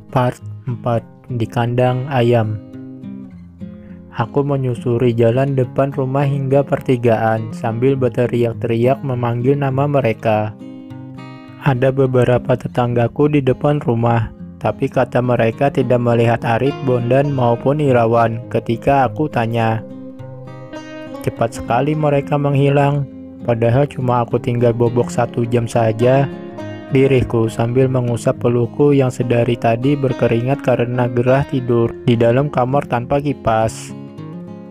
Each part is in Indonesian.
Part 4 di kandang ayam. Aku menyusuri jalan depan rumah hingga pertigaan sambil berteriak-teriak memanggil nama mereka. Ada beberapa tetanggaku di depan rumah, tapi kata mereka tidak melihat Arif, Bondan maupun Irawan ketika aku tanya. Cepat sekali mereka menghilang, padahal cuma aku tinggal bobok 1 jam saja. Diriku sambil mengusap peluku yang sedari tadi berkeringat karena gerah tidur di dalam kamar tanpa kipas.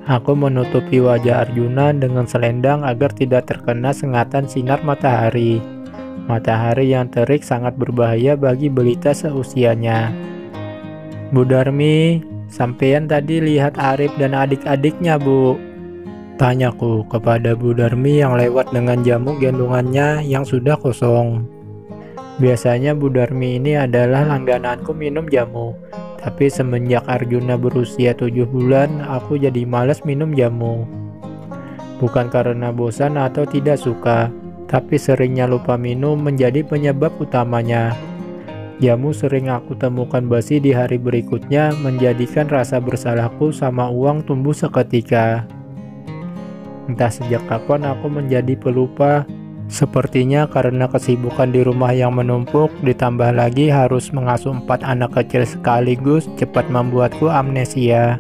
Aku menutupi wajah Arjuna dengan selendang agar tidak terkena sengatan sinar matahari. Matahari yang terik sangat berbahaya bagi balita seusianya. Bu Darmi, sampean tadi lihat Arif dan adik-adiknya, Bu? Tanyaku kepada Bu Darmi yang lewat dengan jamu gendongannya yang sudah kosong. Biasanya Bu Darmi ini adalah langgananku minum jamu, tapi semenjak Arjuna berusia 7 bulan, aku jadi malas minum jamu. Bukan karena bosan atau tidak suka, tapi seringnya lupa minum menjadi penyebab utamanya. Jamu sering aku temukan basi di hari berikutnya, menjadikan rasa bersalahku sama uang tumbuh seketika. Entah sejak kapan aku menjadi pelupa. Sepertinya karena kesibukan di rumah yang menumpuk, ditambah lagi harus mengasuh 4 anak kecil sekaligus, cepat membuatku amnesia.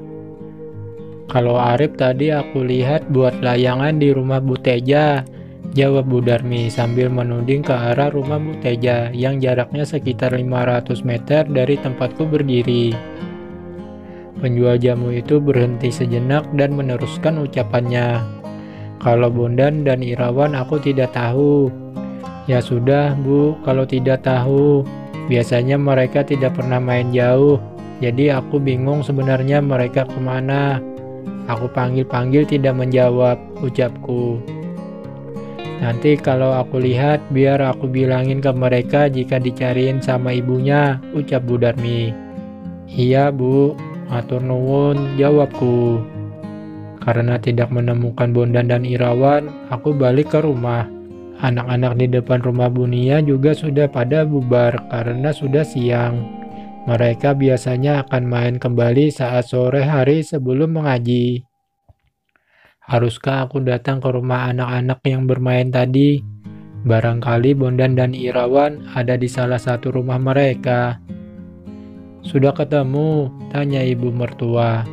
Kalau Arif tadi aku lihat buat layangan di rumah Bu Teja, jawab Bu Darmi sambil menuding ke arah rumah Bu Teja yang jaraknya sekitar 500 meter dari tempatku berdiri. Penjual jamu itu berhenti sejenak dan meneruskan ucapannya. Kalau Bondan dan Irawan aku tidak tahu. Ya sudah Bu, kalau tidak tahu. Biasanya mereka tidak pernah main jauh. Jadi aku bingung sebenarnya mereka kemana. Aku panggil-panggil tidak menjawab, ucapku. Nanti kalau aku lihat biar aku bilangin ke mereka jika dicariin sama ibunya, ucap Bu Darmi. Iya Bu, matur nuwun, jawabku. Karena tidak menemukan Bondan dan Irawan, aku balik ke rumah. Anak-anak di depan rumah Bunia juga sudah pada bubar karena sudah siang. Mereka biasanya akan main kembali saat sore hari sebelum mengaji. Haruskah aku datang ke rumah anak-anak yang bermain tadi? Barangkali Bondan dan Irawan ada di salah satu rumah mereka. Sudah ketemu? Tanya ibu mertua.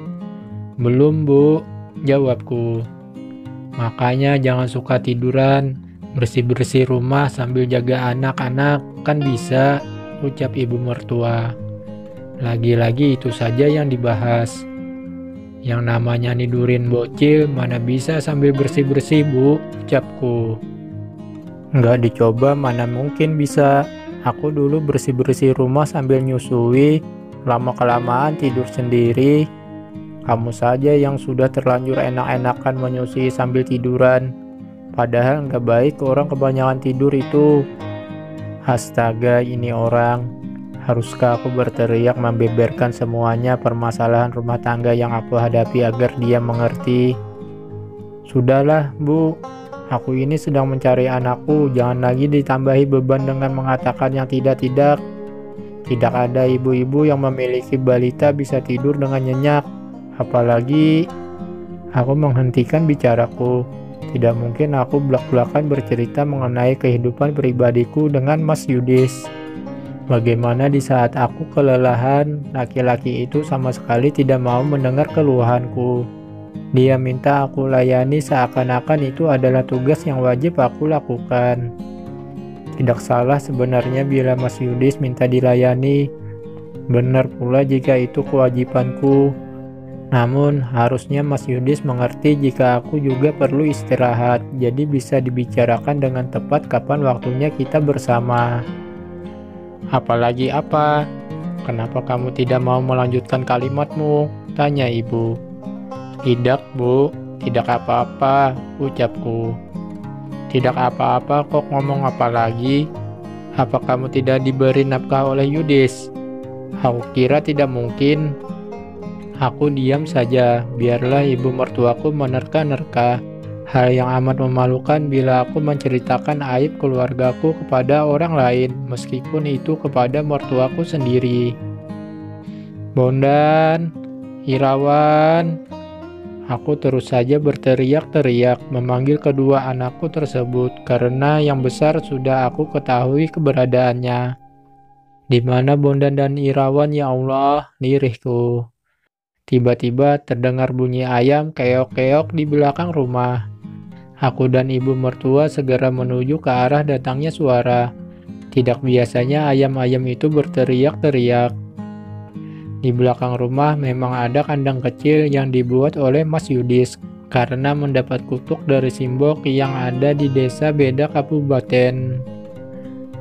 Belum Bu, jawabku. Makanya jangan suka tiduran, bersih-bersih rumah sambil jaga anak-anak, kan bisa, ucap ibu mertua. Lagi-lagi itu saja yang dibahas. Yang namanya nidurin bocil mana bisa sambil bersih-bersih Bu, ucapku. Nggak dicoba mana mungkin bisa. Aku dulu bersih-bersih rumah sambil nyusui, lama-kelamaan tidur sendiri. Kamu saja yang sudah terlanjur enak-enakan menyusui sambil tiduran. Padahal nggak baik orang kebanyakan tidur itu. Astaga, ini orang. Haruskah aku berteriak membeberkan semuanya permasalahan rumah tangga yang aku hadapi agar dia mengerti? Sudahlah Bu, aku ini sedang mencari anakku. Jangan lagi ditambahi beban dengan mengatakan yang tidak-tidak. Tidak ada ibu-ibu yang memiliki balita bisa tidur dengan nyenyak. Apalagi aku menghentikan bicaraku. Tidak mungkin aku belak-belakan bercerita mengenai kehidupan pribadiku dengan Mas Yudis. Bagaimana di saat aku kelelahan, laki-laki itu sama sekali tidak mau mendengar keluhanku. Dia minta aku layani seakan-akan itu adalah tugas yang wajib aku lakukan. Tidak salah sebenarnya bila Mas Yudis minta dilayani. Benar pula jika itu kewajibanku. Namun, harusnya Mas Yudis mengerti jika aku juga perlu istirahat, jadi bisa dibicarakan dengan tepat kapan waktunya kita bersama. Apalagi apa? Kenapa kamu tidak mau melanjutkan kalimatmu? Tanya ibu. Tidak Bu, tidak apa-apa, ucapku. Tidak apa-apa kok ngomong apa lagi? Apa kamu tidak diberi nafkah oleh Yudis? Aku kira tidak mungkin. Aku diam saja, biarlah ibu mertuaku menerka-nerka. Hal yang amat memalukan bila aku menceritakan aib keluargaku kepada orang lain, meskipun itu kepada mertuaku sendiri. Bondan, Irawan. Aku terus saja berteriak-teriak memanggil kedua anakku tersebut karena yang besar sudah aku ketahui keberadaannya. Di mana Bondan dan Irawan, ya Allah, lirihku. Tiba-tiba terdengar bunyi ayam keok-keok di belakang rumah. Aku dan ibu mertua segera menuju ke arah datangnya suara. Tidak biasanya ayam-ayam itu berteriak-teriak. Di belakang rumah memang ada kandang kecil yang dibuat oleh Mas Yudis karena mendapat kutuk dari Simbok yang ada di desa beda kabupaten.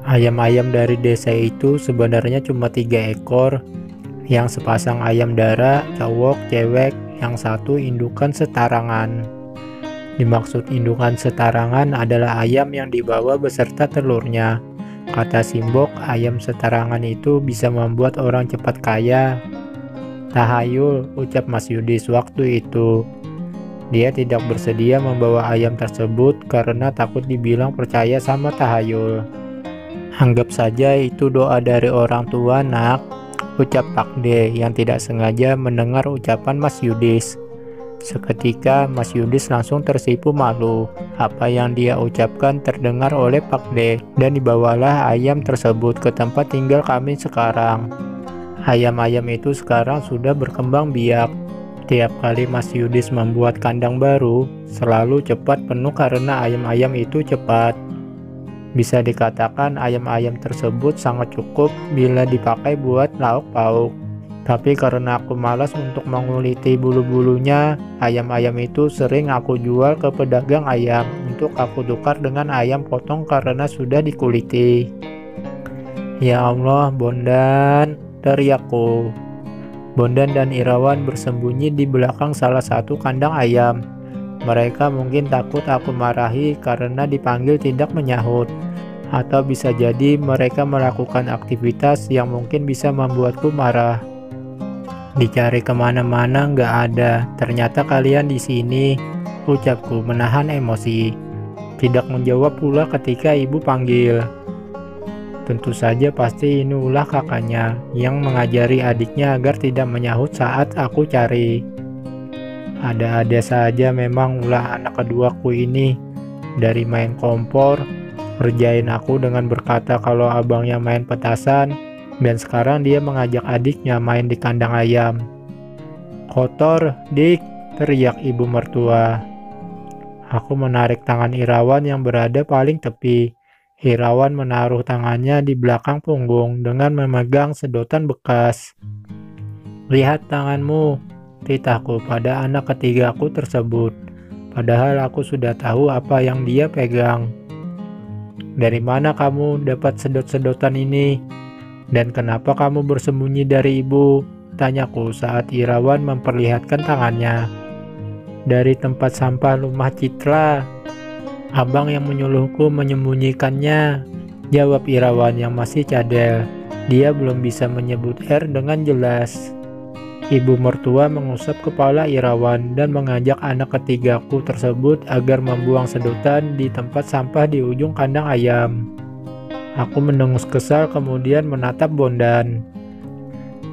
Ayam-ayam dari desa itu sebenarnya cuma 3 ekor, yang sepasang ayam darah, cowok, cewek, yang satu indukan setarangan. Dimaksud indukan setarangan adalah ayam yang dibawa beserta telurnya. Kata Simbok, ayam setarangan itu bisa membuat orang cepat kaya. Tahayul, ucap Mas Yudis waktu itu. Dia tidak bersedia membawa ayam tersebut karena takut dibilang percaya sama tahayul. Anggap saja itu doa dari orang tua, nak, ucap Pak D yang tidak sengaja mendengar ucapan Mas Yudis. Seketika Mas Yudis langsung tersipu malu. Apa yang dia ucapkan terdengar oleh Pak D dan dibawalah ayam tersebut ke tempat tinggal kami sekarang. Ayam-ayam itu sekarang sudah berkembang biak. Tiap kali Mas Yudis membuat kandang baru, selalu cepat penuh karena ayam-ayam itu cepat. Bisa dikatakan ayam-ayam tersebut sangat cukup bila dipakai buat lauk pauk. Tapi karena aku malas untuk menguliti bulu-bulunya, ayam-ayam itu sering aku jual ke pedagang ayam untuk aku tukar dengan ayam potong karena sudah dikuliti. Ya Allah, Bondan, teriakku. Bondan dan Irawan bersembunyi di belakang salah satu kandang ayam. Mereka mungkin takut aku marahi karena dipanggil tidak menyahut. Atau bisa jadi mereka melakukan aktivitas yang mungkin bisa membuatku marah. Dicari kemana-mana nggak ada, ternyata kalian di sini, ucapku menahan emosi. Tidak menjawab pula ketika ibu panggil. Tentu saja pasti ini ulah kakaknya yang mengajari adiknya agar tidak menyahut saat aku cari. Ada-ada saja memang ulah anak keduaku ini. Dari main kompor, ngerjain aku dengan berkata kalau abangnya main petasan, dan sekarang dia mengajak adiknya main di kandang ayam. Kotor, Dik, teriak ibu mertua. Aku menarik tangan Irawan yang berada paling tepi. Irawan menaruh tangannya di belakang punggung dengan memegang sedotan bekas. Lihat tanganmu, titahku pada anak ketigaku tersebut. Padahal aku sudah tahu apa yang dia pegang. Dari mana kamu dapat sedot-sedotan ini? Dan kenapa kamu bersembunyi dari ibu? Tanyaku saat Irawan memperlihatkan tangannya. Dari tempat sampah rumah Citra. Abang yang menyuruhku menyembunyikannya, jawab Irawan yang masih cadel. Dia belum bisa menyebut R dengan jelas. Ibu mertua mengusap kepala Irawan dan mengajak anak ketigaku tersebut agar membuang sedotan di tempat sampah di ujung kandang ayam. Aku mendengus kesal kemudian menatap Bondan.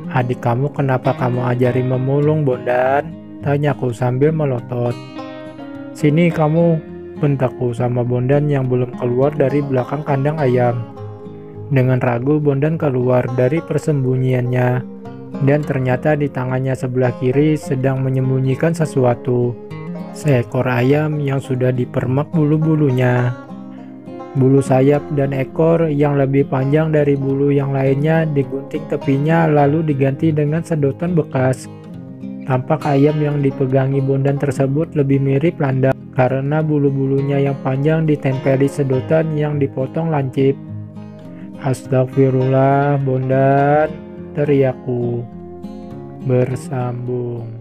Adik kamu kenapa kamu ajari memulung, Bondan? Tanyaku sambil melotot. Sini kamu, bentakku sama Bondan yang belum keluar dari belakang kandang ayam. Dengan ragu Bondan keluar dari persembunyiannya dan ternyata di tangannya sebelah kiri sedang menyembunyikan sesuatu. Seekor ayam yang sudah dipermak bulu-bulunya. Bulu sayap dan ekor yang lebih panjang dari bulu yang lainnya digunting tepinya lalu diganti dengan sedotan bekas. Tampak ayam yang dipegangi Bondan tersebut lebih mirip landak karena bulu-bulunya yang panjang ditempeli sedotan yang dipotong lancip. Astagfirullah, Bondan, teriakku. Bersambung.